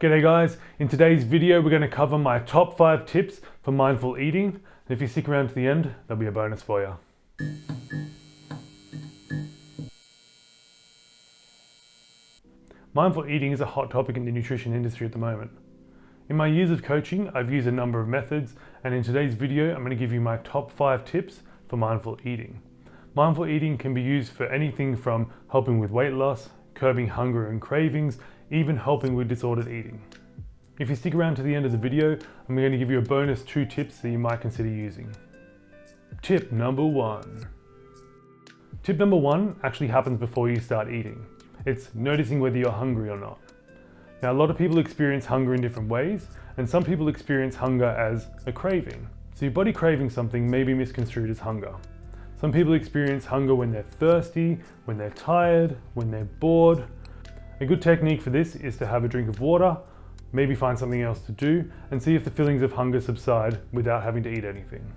G'day guys, in today's video we're going to cover my top 5 tips for mindful eating, and if you stick around to the end, there'll be a bonus for you. Mindful eating is a hot topic in the nutrition industry at the moment. In my years of coaching, I've used a number of methods, and in today's video I'm going to give you my top 5 tips for mindful eating. Mindful eating can be used for anything from helping with weight loss, curbing hunger and cravings, even helping with disordered eating. If you stick around to the end of the video, I'm going to give you a bonus 2 tips that you might consider using. Tip number 1. Tip number 1 actually happens before you start eating. It's noticing whether you're hungry or not. Now, a lot of people experience hunger in different ways, and some people experience hunger as a craving. So your body craving something may be misconstrued as hunger. Some people experience hunger when they're thirsty, when they're tired, when they're bored. A good technique for this is to have a drink of water, maybe find something else to do, and see if the feelings of hunger subside without having to eat anything.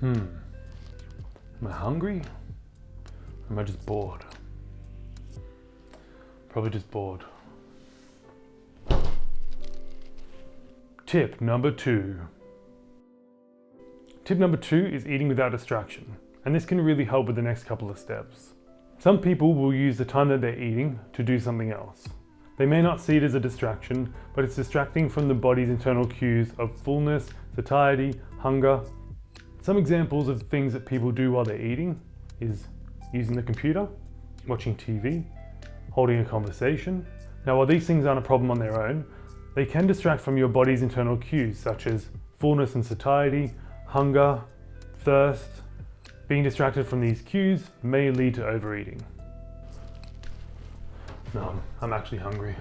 Am I hungry? Or am I just bored? Probably just bored. Tip number 2. Tip number 2 is eating without distraction, and this can really help with the next couple of steps. Some people will use the time that they're eating to do something else. They may not see it as a distraction, but it's distracting from the body's internal cues of fullness, satiety, hunger. Some examples of things that people do while they're eating is using the computer, watching TV, holding a conversation. Now, while these things aren't a problem on their own, they can distract from your body's internal cues such as fullness and satiety, hunger, thirst. Being distracted from these cues may lead to overeating. No, I'm actually hungry.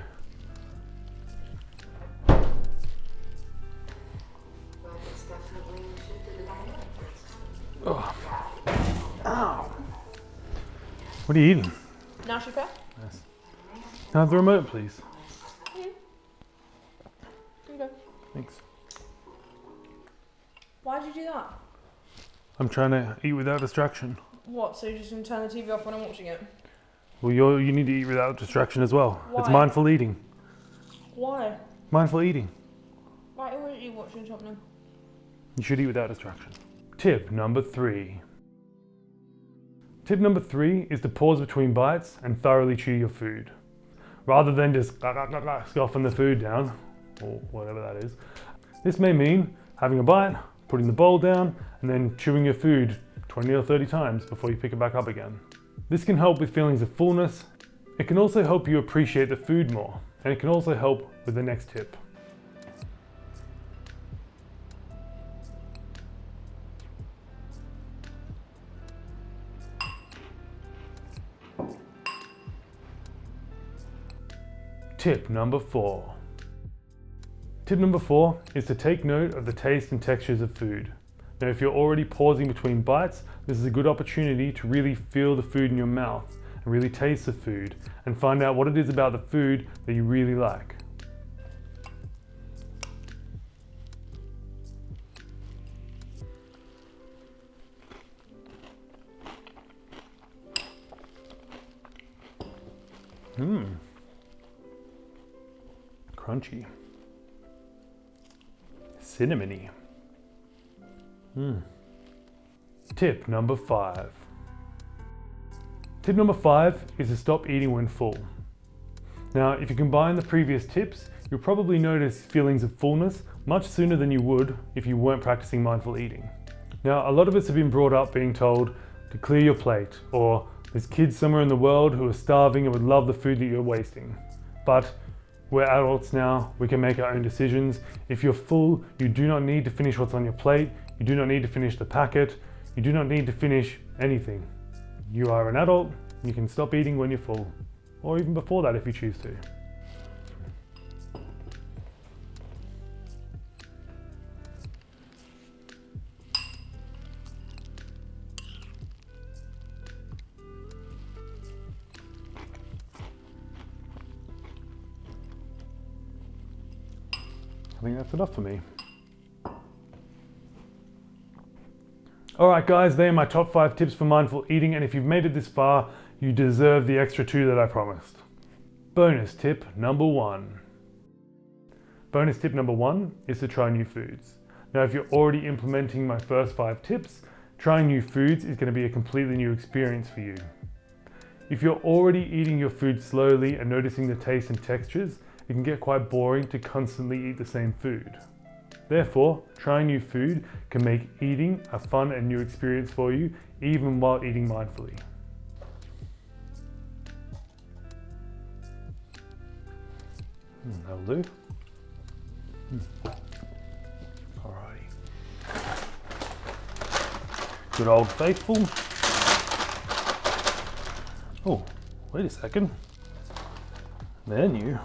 Oh. Ow! What are you eating? Now she prep? Nice. Can I have the remote, please? Here you go. Thanks. Why'd you do that? I'm trying to eat without distraction. What, so you're just going to turn the TV off when I'm watching it? Well, you need to eat without distraction as well. Why? It's mindful eating. Why? Mindful eating. Why aren't you watching something? You should eat without distraction. Tip number 3. Tip number 3 is to pause between bites and thoroughly chew your food. Rather than just scoffing the food down, or whatever that is. This may mean having a bite, putting the bowl down, and then chewing your food 20 or 30 times before you pick it back up again. This can help with feelings of fullness. It can also help you appreciate the food more, and it can also help with the next tip. Tip number 4. Tip number 4 is to take note of the taste and textures of food. Now, if you're already pausing between bites, this is a good opportunity to really feel the food in your mouth and really taste the food and find out what it is about the food that you really like. Crunchy. Cinnamony. Tip number 5. Tip number 5 is to stop eating when full. Now, if you combine the previous tips, you'll probably notice feelings of fullness much sooner than you would if you weren't practicing mindful eating. Now, a lot of us have been brought up being told to clear your plate, or there's kids somewhere in the world who are starving and would love the food that you're wasting. But we're adults now, we can make our own decisions. If you're full, you do not need to finish what's on your plate. You do not need to finish the packet. You do not need to finish anything. You are an adult, you can stop eating when you're full, or even before that if you choose to. I think that's enough for me. Alright guys, they are my top 5 tips for mindful eating, and if you've made it this far, you deserve the extra 2 that I promised. Bonus tip number 1. Bonus tip number 1 is to try new foods. Now if you're already implementing my first 5 tips, trying new foods is going to be a completely new experience for you. If you're already eating your food slowly and noticing the taste and textures, it can get quite boring to constantly eat the same food. Therefore, trying new food can make eating a fun and new experience for you, even while eating mindfully. That'll do. Alrighty. Good old faithful. Oh, wait a second. They're new.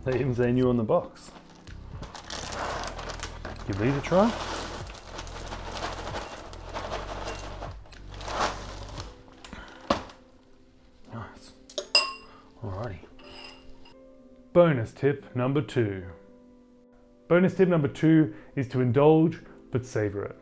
They even say new on the box. Give these a try. Nice. Alrighty. Bonus tip number 2. Bonus tip number 2 is to indulge but savor it.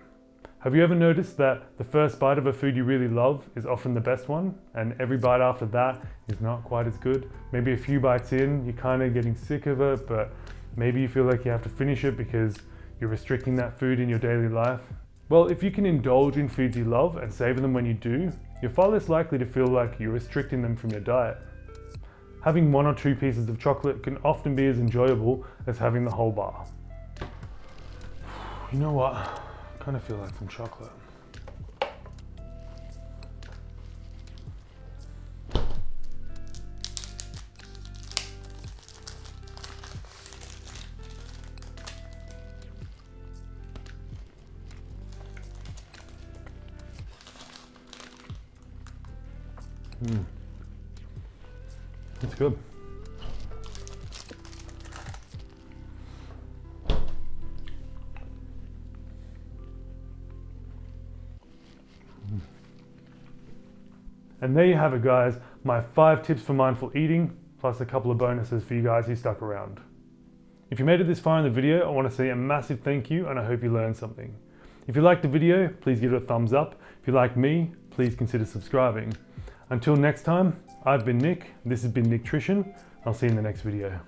Have you ever noticed that the first bite of a food you really love is often the best one, and every bite after that is not quite as good? Maybe a few bites in, you're kind of getting sick of it, but maybe you feel like you have to finish it because you're restricting that food in your daily life. Well, if you can indulge in foods you love and savor them when you do, you're far less likely to feel like you're restricting them from your diet. Having 1 or 2 pieces of chocolate can often be as enjoyable as having the whole bar. You know what? I kind of feel like some chocolate. It's good. And there you have it guys, my 5 tips for mindful eating, plus a couple of bonuses for you guys who stuck around. If you made it this far in the video, I want to say a massive thank you and I hope you learned something. If you liked the video, please give it a thumbs up. If you like me, please consider subscribing. Until next time, I've been Nick, this has been Nicktrition. I'll see you in the next video.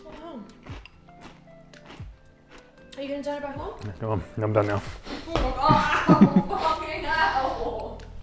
Wow. Are you going to turn it back on? Come on, I'm done now. Oh my god.